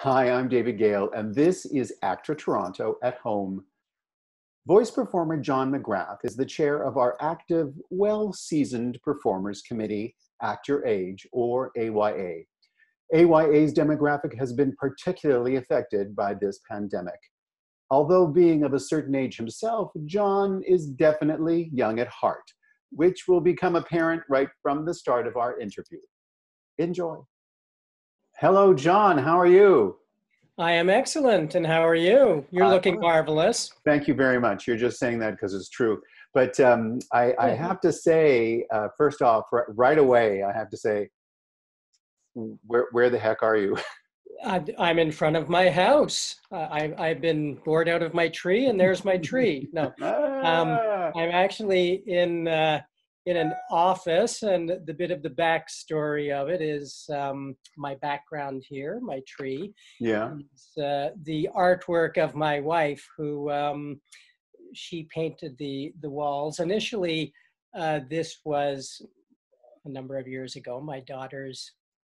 Hi, I'm David Gale, and this is ACTRA Toronto at Home. Voice performer John McGrath is the chair of our active, well-seasoned performers committee, Actor Age, or AYA. AYA's demographic has been particularly affected by this pandemic. Although being of a certain age himself, John is definitely young at heart, which will become apparent right from the start of our interview. Enjoy. Hello, John. How are you? I am excellent. And how are you? You're looking marvelous. Thank you very much. You're just saying that because it's true. But I have to say, first off, right away, I have to say, where the heck are you? I'm in front of my house. I've been bored out of my tree, and there's my tree. No, I'm actually in an office, and the bit of the backstory of it is my background here, my tree. Yeah. Is, the artwork of my wife, who she painted the walls. Initially, this was a number of years ago, my daughter's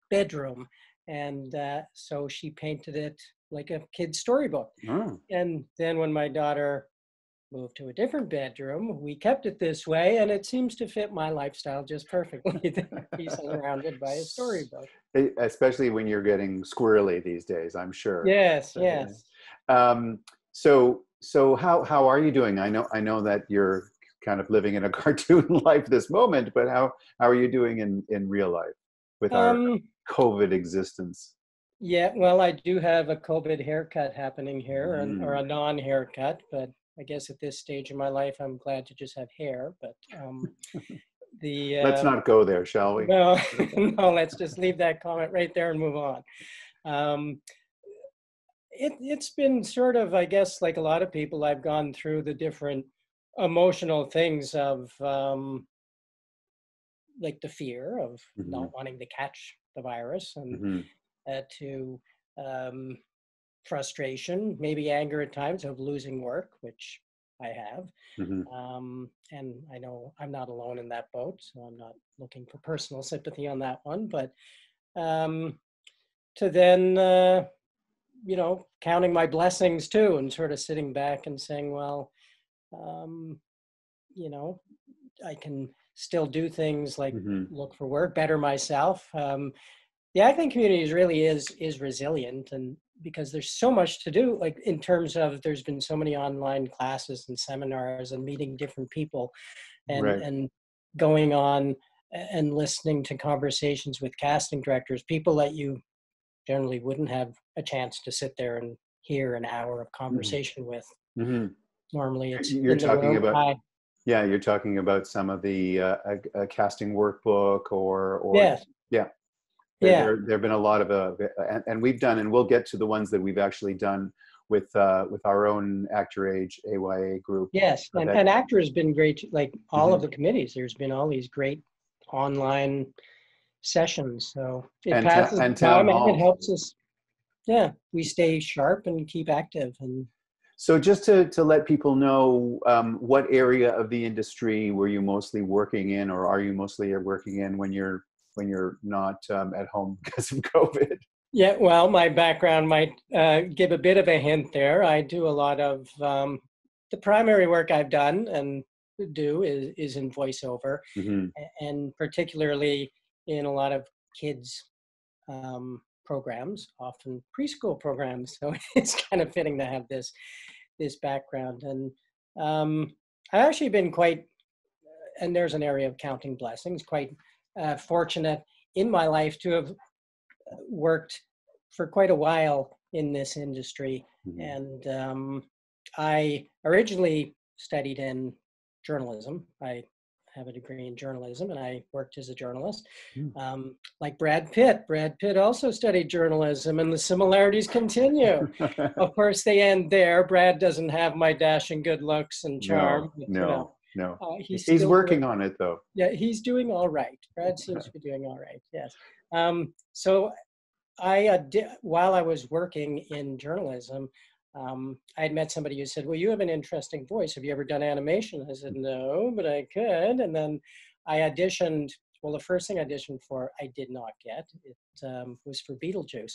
bedroom. And so she painted it like a kid's storybook. Oh. And then when my daughter moved to a different bedroom, we kept it this way, and it seems to fit my lifestyle just perfectly. Be surrounded by a storybook. Especially when you're getting squirrely these days, I'm sure. Yes, yes. So how are you doing? I know that you're kind of living in a cartoon life this moment, but how are you doing in real life with our COVID existence? Yeah, well, I do have a COVID haircut happening here, or a non-haircut, but I guess at this stage in my life, I'm glad to just have hair. But let's not go there, shall we? No, no, let's just leave that comment right there and move on. It's been sort of, I guess, like a lot of people, I've gone through the different emotional things of like the fear of not wanting to catch the virus, and to frustration, maybe anger at times of losing work, which I have. And I know I'm not alone in that boat, so I'm not looking for personal sympathy on that one. But to then, counting my blessings too, and sort of sitting back and saying, well, I can still do things like look for work, better myself. The acting community really is resilient, and because there's so much to do, like in terms of there's been so many online classes and seminars and meeting different people and going on and listening to conversations with casting directors, people that you generally wouldn't have a chance to sit there and hear an hour of conversation with. Normally it's you're in the talking room. about you're talking about some of the casting workbook or yes. There have been a lot of and we've done, and we'll get to the ones that we've actually done with our own Actor Age AYA group. Yes, and Actor has been great. Like all of the committees, there's been all these great online sessions. So it passes the time, and it helps us. Yeah, we stay sharp and keep active. And so, just to let people know, what area of the industry were you mostly working in, or are you mostly working in when you're not at home because of COVID? Yeah, well, my background might give a bit of a hint there. I do a lot of the primary work I've done and do is in voiceover, and particularly in a lot of kids programs, often preschool programs. So it's kind of fitting to have this background. And I've actually been quite, and there's an area of counting blessings, quite fortunate in my life to have worked for quite a while in this industry. And I originally studied in journalism. I have a degree in journalism, and I worked as a journalist. Like Brad Pitt also studied journalism, and the similarities continue. Of course, they end there. Brad doesn't have my dashing good looks and charm. No. He's working on it, though. Yeah, he's doing all right. Brad seems to be doing all right, yes. So while I was working in journalism, I had met somebody who said, well, you have an interesting voice. Have you ever done animation? I said, no, but I could. And then I auditioned. Well, the first thing I auditioned for, I did not get. It was for Beetlejuice.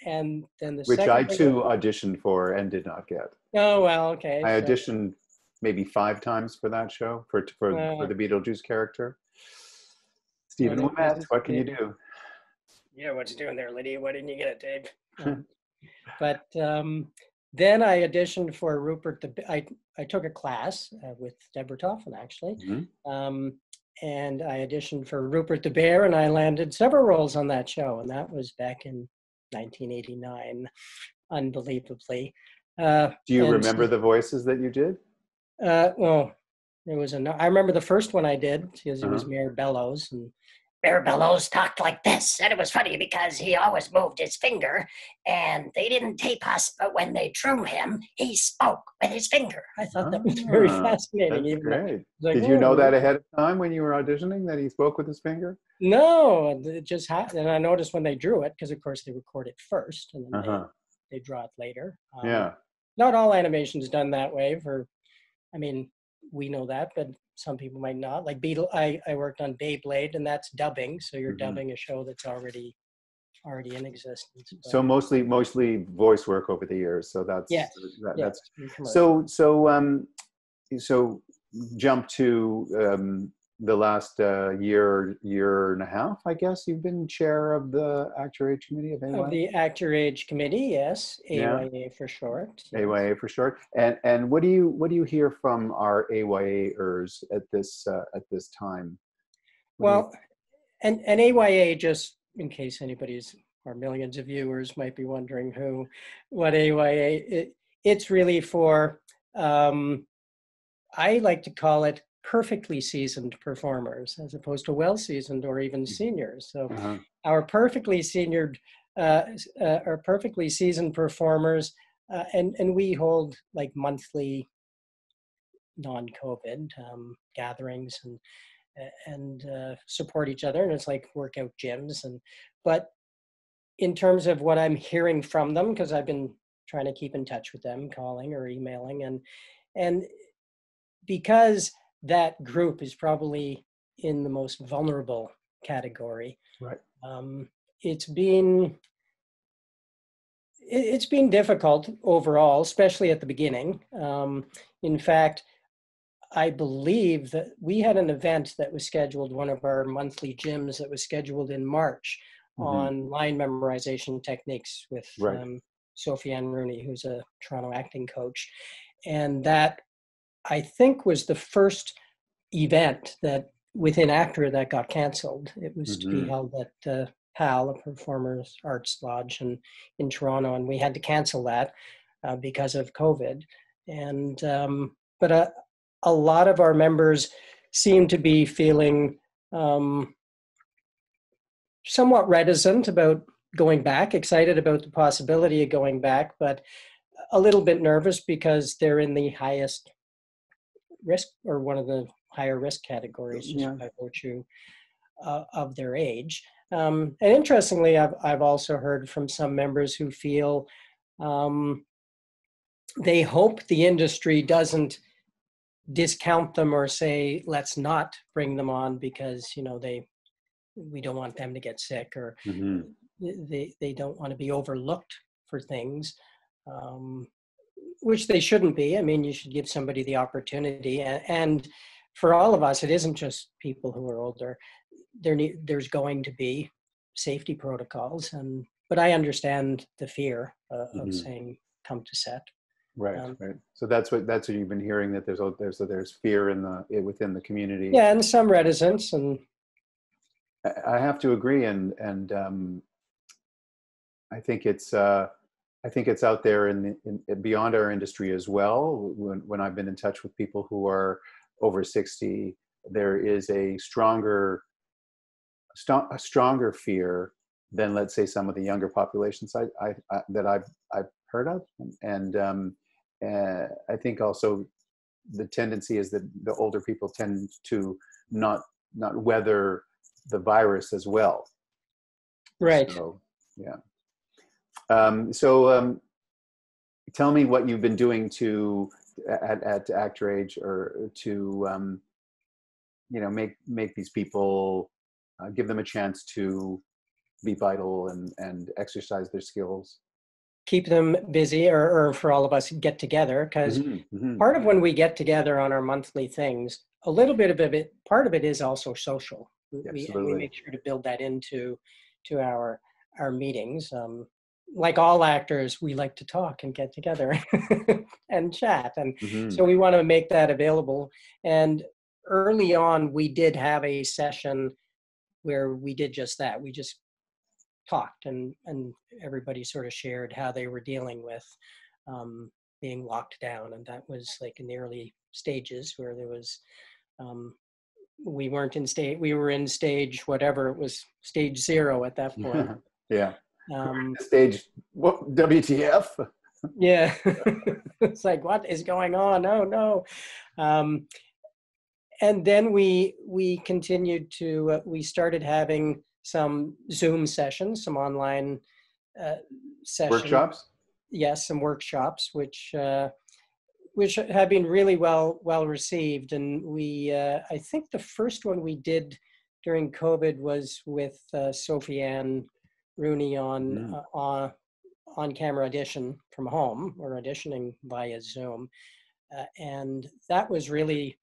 And then the Which I second thing, too auditioned for and did not get. oh, well, okay. I So, auditioned maybe 5 times for that show for the Beetlejuice character. well, Stephen Lamette, what can you do? yeah, what you doing there, Lydia? Why didn't you get it, Dave? But then I auditioned for Rupert. I took a class with Deborah Toffin, actually. And I auditioned for Rupert the Bear, and I landed several roles on that show. And that was back in 1989, unbelievably. Do you remember the voices that you did? Well, there was I remember the first one I did because it was Mayor Bellows, and Mayor Bellows talked like this, and it was funny because he always moved his finger, and they didn't tape us, but when they drew him, he spoke with his finger. I thought that was very fascinating. That's great. Like, did you know that ahead of time when you were auditioning, that he spoke with his finger? No, it just happened. And I noticed when they drew it, because of course they record it first, and then they draw it later. Not all animation is done that way. I mean, we know that, but some people might not. Like I worked on Beyblade, and that's dubbing. So you're dubbing a show that's already in existence. But. So mostly voice work over the years. So that's that's so jump to the last year and a half, I guess. You've been chair of the ACTRA Age Committee of AYA? Of the ACTRA Age Committee, yes. AYA for short. AYA for short. And what do you hear from our AYA-ers at this time? Well, and AYA, just in case anybody's or millions of viewers might be wondering what AYA, it's really for, I like to call it perfectly seasoned performers as opposed to well-seasoned or even seniors. So our perfectly seasoned performers, and we hold like monthly non-COVID gatherings and support each other, and it's like workout gyms. But in terms of what I'm hearing from them, because I've been trying to keep in touch with them, calling or emailing, and because that group is probably in the most vulnerable category. Right. It's been difficult overall, especially at the beginning. In fact, I believe that we had an event that was scheduled, one of our monthly gyms that was scheduled in March on line memorization techniques with Sophie Ann Rooney, who's a Toronto acting coach. And that, I think, was the first event that within ACTRA that got canceled. It was to be held at PAL, a Performers Arts Lodge in Toronto, and we had to cancel that because of COVID. And but a lot of our members seem to be feeling somewhat reticent about going back, excited about the possibility of going back, but a little bit nervous because they're in the highest risk, or one of the higher risk categories, just by virtue of their age. And interestingly, I've also heard from some members who feel they hope the industry doesn't discount them or say, let's not bring them on because, we don't want them to get sick, or they don't want to be overlooked for things, which they shouldn't be. I mean, you should give somebody the opportunity. And for all of us, it isn't just people who are older. There's going to be safety protocols, but I understand the fear of saying, come to set. Right, right. So that's what you've been hearing, that there's fear within the community. Yeah, and some reticence. And I have to agree, and I think it's out there in beyond our industry as well. When I've been in touch with people who are over 60, there is a stronger fear than, let's say, some of the younger populations that I've heard of, and I think also the tendency is that the older people tend to not weather the virus as well. Right. So, yeah. Tell me what you've been doing at ACTRA Age, or to make these people, give them a chance to be vital and exercise their skills. Keep them busy, or for all of us get together, because part of when we get together on our monthly things, a little bit of it, part of it is also social. We make sure to build that into our meetings. Like all actors, we like to talk and get together and chat. And so we want to make that available. And early on, we did have a session where we did just that. We just talked, and everybody sort of shared how they were dealing with being locked down. And that was like in the early stages where there was, we weren't in stage, we were in stage, whatever it was, stage 0 at that point. Yeah. Stage, what, WTF? Yeah. It's like, what is going on? Oh no. And then we continued to, we started having some Zoom sessions, some online sessions. Workshops? Yes, some workshops, which have been really well received. And we, I think the first one we did during COVID was with Sophie Ann Rooney on camera audition from home, or auditioning via Zoom, and that was really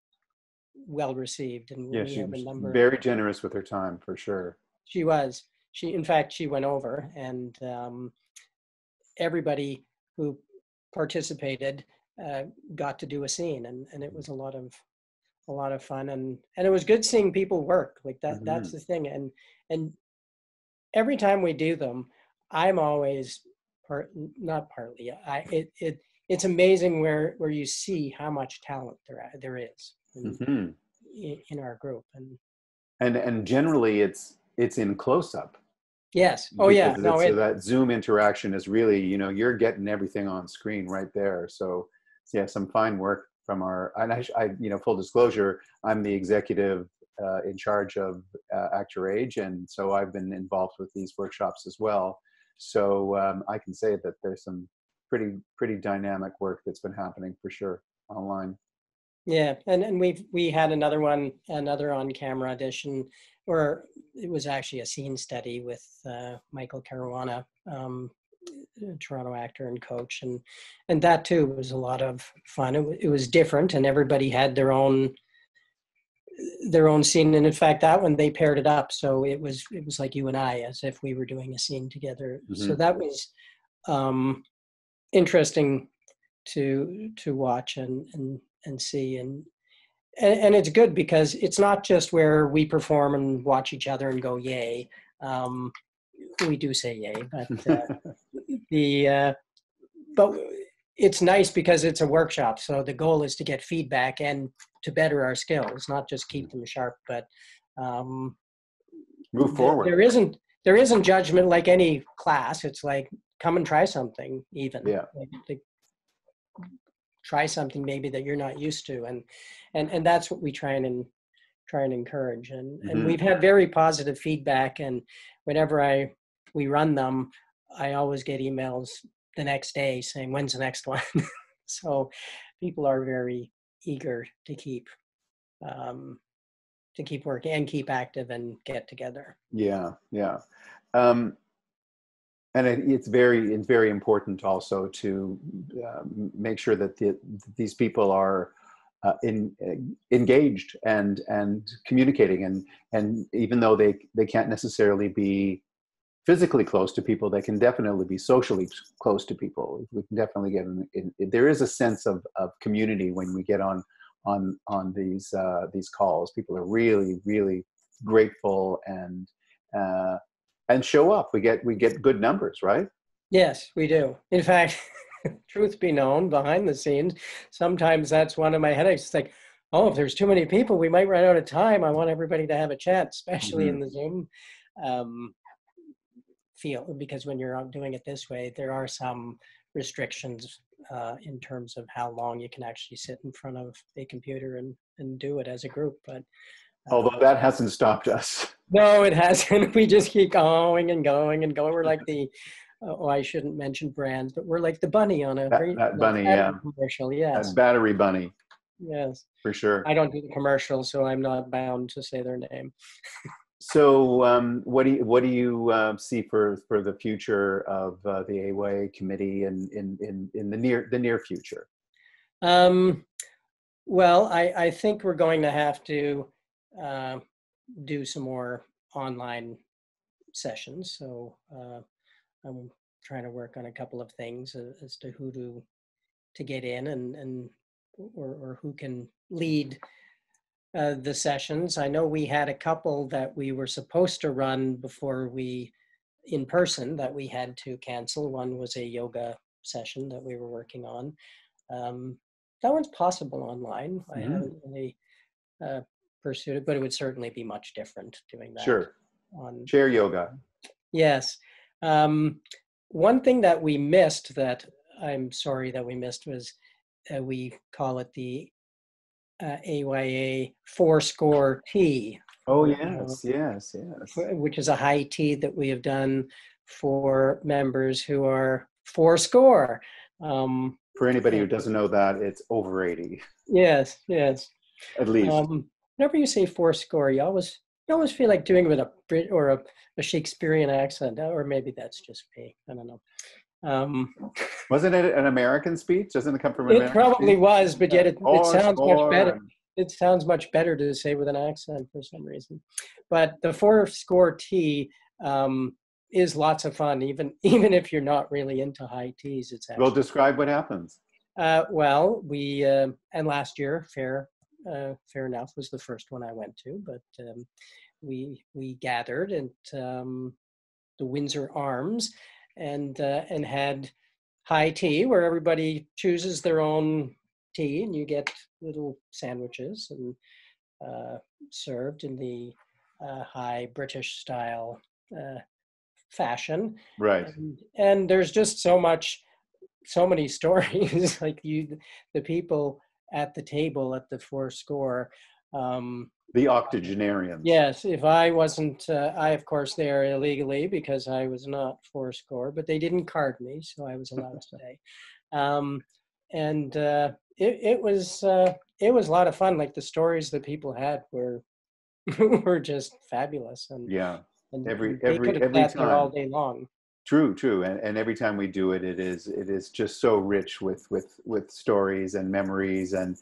well received. And yeah, she was very generous with her time, for sure. She was. In fact, she went over, and everybody who participated got to do a scene, and it was a lot of fun, and it was good seeing people work like that. That's the thing, and every time we do them, I'm always it's amazing where you see how much talent there is in our group, and generally it's in close-up. Yes. Oh yeah. So that Zoom interaction is really, you're getting everything on screen right there. So yeah, some fine work from and I full disclosure, I'm the executive in charge of Actor Age, and so I've been involved with these workshops as well. So I can say that there's some pretty dynamic work that's been happening for sure online. Yeah, and we had another on-camera audition, or it was actually a scene study with Michael Caruana, Toronto actor and coach, and that too was a lot of fun. It was different, and everybody had their own scene. And in fact, that one they paired it up, so it was like you and I, as if we were doing a scene together. So that was interesting to watch and see, and it's good because it's not just where we perform and watch each other and go yay. We do say yay, but it's nice because it's a workshop, so the goal is to get feedback and to better our skills, not just keep them sharp, but move forward. There isn't judgment like any class. It's like, come and try something, even. Yeah. Like, try something maybe that you're not used to, and that's what we try and encourage, and we've had very positive feedback, and whenever we run them, I always get emails the next day saying, when's the next one? So people are very eager to keep working and keep active and get together. Yeah. And it's very important also to make sure that these people are engaged and communicating, and even though they can't necessarily be physically close to people, they can definitely be socially close to people. We can definitely get there is a sense of community when we get on these calls. People are really grateful and show up. We get good numbers, right? Yes, we do. In fact, truth be known, behind the scenes, sometimes that's one of my headaches. It's like, oh, if there's too many people, we might run out of time. I want everybody to have a chance, especially in the Zoom feel, because when you're doing it this way, there are some restrictions in terms of how long you can actually sit in front of a computer and do it as a group. But although that hasn't stopped us. No, it hasn't. We just keep going and going and going. We're like I shouldn't mention brands, but we're like the bunny on that bunny, yeah, commercial. Yes, that battery bunny. Yes, for sure. I don't do the commercial, so I'm not bound to say their name. So, what do you see for the future of the AYA committee in the near future? Um, well, I think we're going to have to uh, do some more online sessions. So I'm trying to work on a couple of things as to who to get in and or who can lead the sessions. I know we had a couple that we were supposed to run before we in person that we had to cancel. One was a yoga session that we were working on. That one's possible online. I haven't really pursued it, but it would certainly be much different doing that Sure. on. Chair yoga. Yes. One thing that we missed that I'm sorry that we missed was we call it the AYA 4-score tea. Oh, yes, yes, yes. Which is a high tea that we have done for members who are 4-score. For anybody who doesn't know that, it's over 80. Yes, yes. At least. Whenever you say 4-score, you always feel like doing it with a Brit or a Shakespearean accent, or maybe that's just me. I don't know. Wasn't it an American speech? Doesn't it come from an It American probably speech? was, but yet it sounds much better. And... It sounds much better to say with an accent for some reason. But the 4-score tea is lots of fun, even if you're not really into high teas. It's actually, well, describe what happens. Well, we and last year, fair enough, was the first one I went to, but we gathered at the Windsor Arms and had high tea where everybody chooses their own tea, and you get little sandwiches and served in the high British style fashion. Right. And there's just so many stories. Like the people at the table at the 4-score. The octogenarians. Yes, if I wasn't, I of course there illegally because I was not 4-score, but they didn't card me, so I was allowed to stay. And it was a lot of fun. Like the stories that people had were were just fabulous, and yeah, and every sat there all time. day long. True, and every time we do it, it is just so rich with stories and memories, and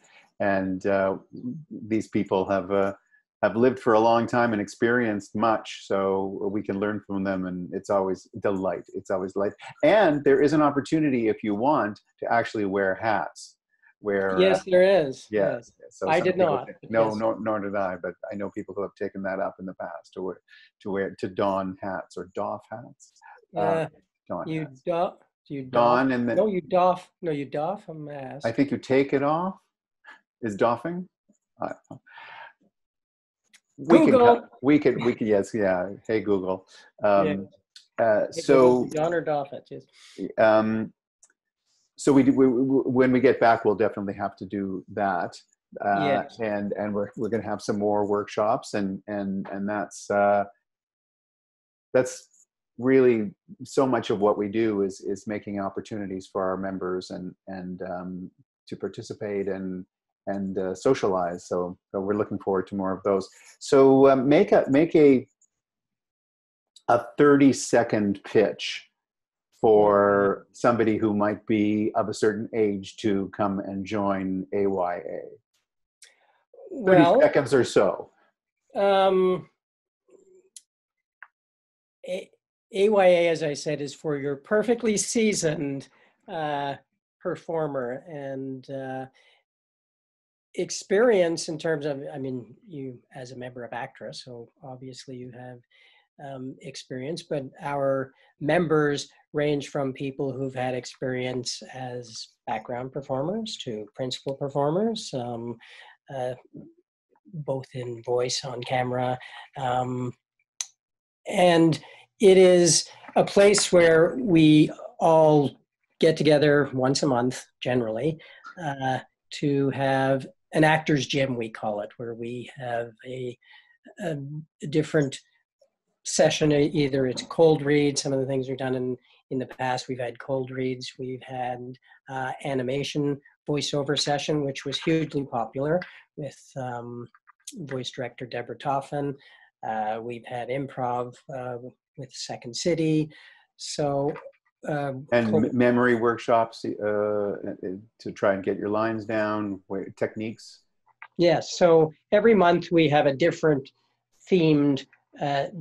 these people have lived for a long time and experienced much, so we can learn from them, and it's always delight. It's always delight, and there is an opportunity if you want to actually wear hats. Where yes, there is. yes. So I did not. No, yes. nor did I. But I know people who have taken that up in the past to don hats or doff hats. Don You hats. doff. You Don doff. and then No, you doff. No, you doff a mask. I think you take it off. Is doffing? Google. We could yes, yeah. Hey Google. So don or doff it. Yes. So when we get back, we'll definitely have to do that. Yes. And we're going to have some more workshops, and that's really so much of what we do is making opportunities for our members and to participate and socialize. So we're looking forward to more of those. So make a 30-second pitch for somebody who might be of a certain age to come and join AYA. 30 seconds or so. AYA, as I said, is for your perfectly seasoned performer, and experience in terms of, I mean, you as a member of ACTRA, so obviously you have experience, but our members range from people who've had experience as background performers to principal performers, both in voice, on camera. And it is a place where we all get together once a month, generally, to have an actor's gym, we call it, where we have a different session. Either it's cold reads, some of the things we've done in the past, we've had cold reads, we've had animation voiceover session, which was hugely popular with voice director Deborah Toffin. We've had improv with Second City. So, And memory workshops to try and get your lines down, techniques. yes. So every month we have a different themed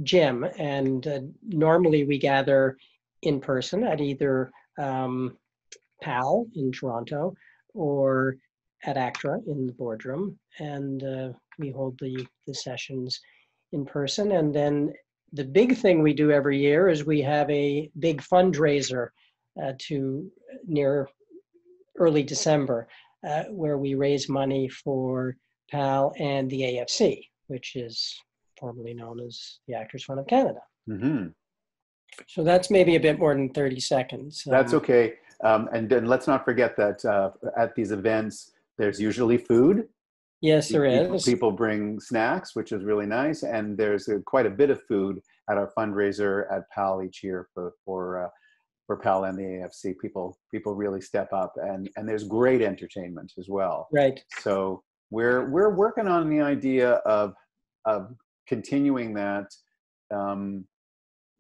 gym, and normally we gather in person at either PAL in Toronto or at ACTRA in the boardroom, and we hold the sessions in person. And then the big thing we do every year is we have a big fundraiser to near early December, where we raise money for PAL and the AFC, which is formerly known as the Actors Fund of Canada. Mm-hmm. So that's maybe a bit more than 30 seconds. That's okay. And then let's not forget that at these events, there's usually food. Yes, there is. People bring snacks, which is really nice. And there's quite a bit of food at our fundraiser at PAL each year for PAL and the AFC. People really step up, and there's great entertainment as well. Right. So we're working on the idea of continuing that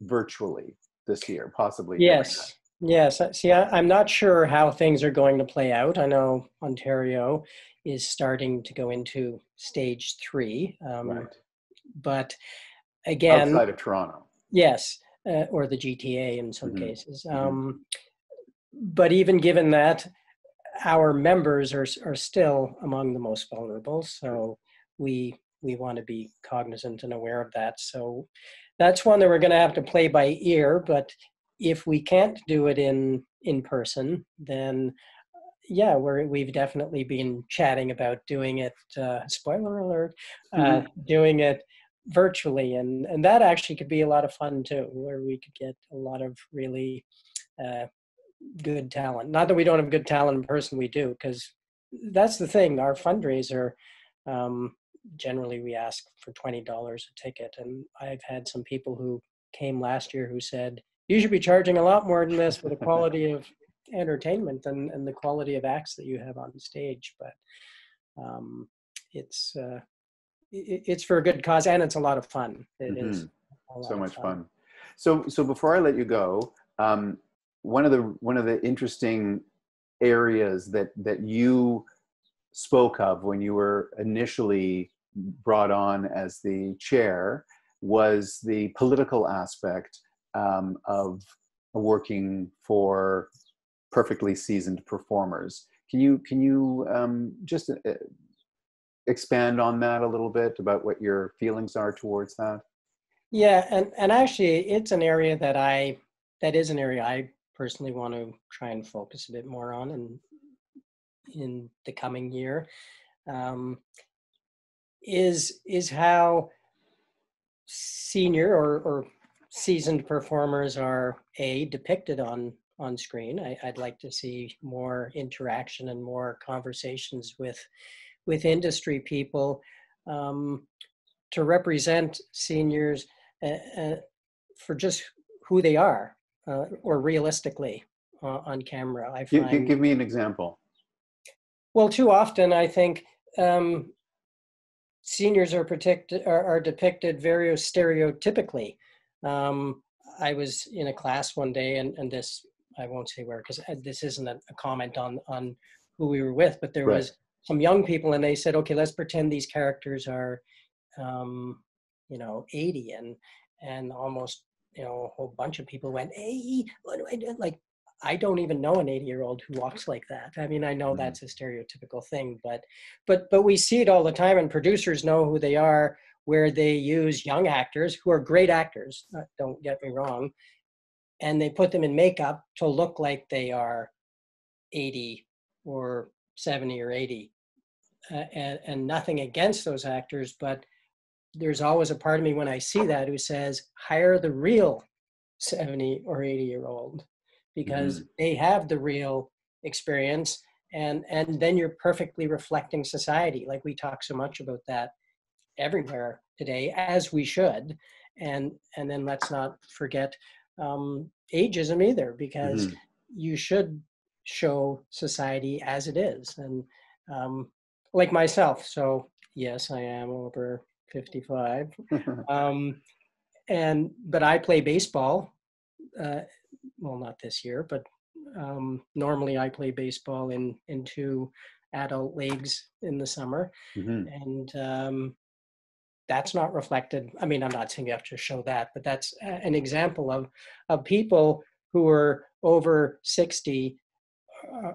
virtually this year, possibly. Yes. Yes. See, I'm not sure how things are going to play out. I know Ontario is starting to go into stage 3. Right. But again, outside of Toronto. Yes, or the GTA in some cases. But even given that, our members are still among the most vulnerable. So we want to be cognizant and aware of that. So that's one that we're going to have to play by ear. But if we can't do it in person, then yeah, we've definitely been chatting about doing it. Spoiler alert, doing it virtually, and that actually could be a lot of fun too, where we could get a lot of really good talent. Not that we don't have good talent in person, we do, because that's the thing. Our fundraiser, generally we ask for $20 a ticket, and I've had some people who came last year who said, you should be charging a lot more than this for the quality of entertainment and the quality of acts that you have on stage. But it's for a good cause, and it's a lot of fun. It is so much fun. So before I let you go, one of the interesting areas that you spoke of when you were initially brought on as the chair was the political aspect of working for perfectly seasoned performers. Can you just expand on that a little bit about what your feelings are towards that? Yeah, and actually, it's an area that is an area I personally want to try and focus a bit more on in the coming year. Is how senior or seasoned performers are depicted on screen. I'd like to see more interaction and more conversations with industry people to represent seniors for just who they are or realistically on camera. I find. Give me an example. Well, too often I think seniors are depicted very stereotypically. I was in a class one day, and this, I won't say where, because this isn't a comment on who we were with, but there was some young people, and they said, okay, let's pretend these characters are, 80, and almost, a whole bunch of people went, hey, what do I do? Like, I don't even know an 80-year-old who walks like that. I mean, I know that's a stereotypical thing, but we see it all the time, and producers know who they are, where they use young actors who are great actors, don't get me wrong, and they put them in makeup to look like they are 80 or 70 or 80. And nothing against those actors, but there's always a part of me when I see that who says, hire the real 70 or 80-year-old, because they have the real experience, and then you're perfectly reflecting society. Like, we talk so much about that everywhere today, as we should, and then let's not forget ageism either, because you should show society as it is. And like myself, so yes, I am over 55. But I play baseball. Well, not this year, but normally I play baseball in two adult leagues in the summer. And that's not reflected. I mean, I'm not saying you have to show that, but that's an example of people who are over 60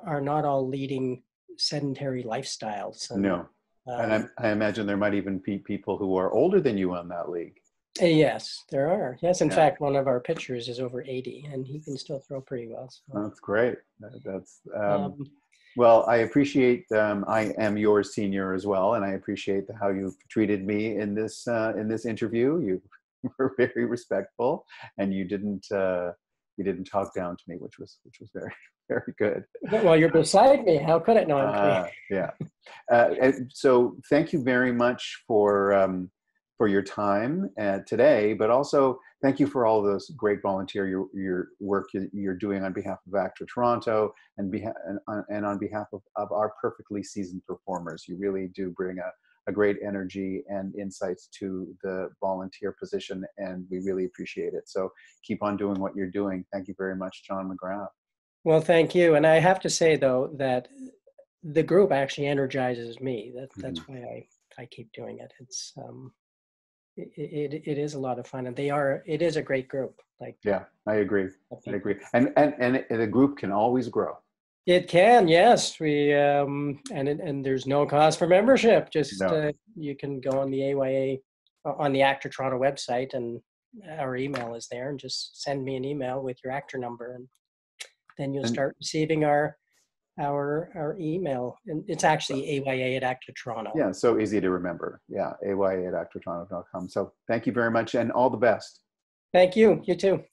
are not all leading sedentary lifestyles. And, No. And I imagine there might even be people who are older than you on that league. Yes, there are. Yes, in fact, one of our pitchers is over 80, and he can still throw pretty well. So. That's great. That's well, I appreciate. I am your senior as well, and I appreciate how you've treated me in this interview. You were very respectful, and you didn't talk down to me, which was very, very good. Well, you're beside me. How could it not? Yeah. So thank you very much for your time today, but also thank you for all those great volunteer your work you're doing on behalf of ACTRA Toronto and on behalf of our perfectly seasoned performers. You really do bring a great energy and insights to the volunteer position, and we really appreciate it. So keep on doing what you're doing. Thank you very much, John McGrath. Well, thank you. And I have to say, though, that the group actually energizes me. That's why I keep doing it. It's it is a lot of fun, and it is a great group. Yeah, I agree. And the group can always grow. It can, yes. We and there's no cost for membership. Just you can go on the AYA on the ACTRA Toronto website, and our email is there, and just send me an email with your ACTRA number, and then you'll start receiving our email. And it's actually AYA@ACTRAToronto. Yeah, so easy to remember. Yeah, AYA@ACTRAToronto.com. So thank you very much, and all the best. Thank you. You too.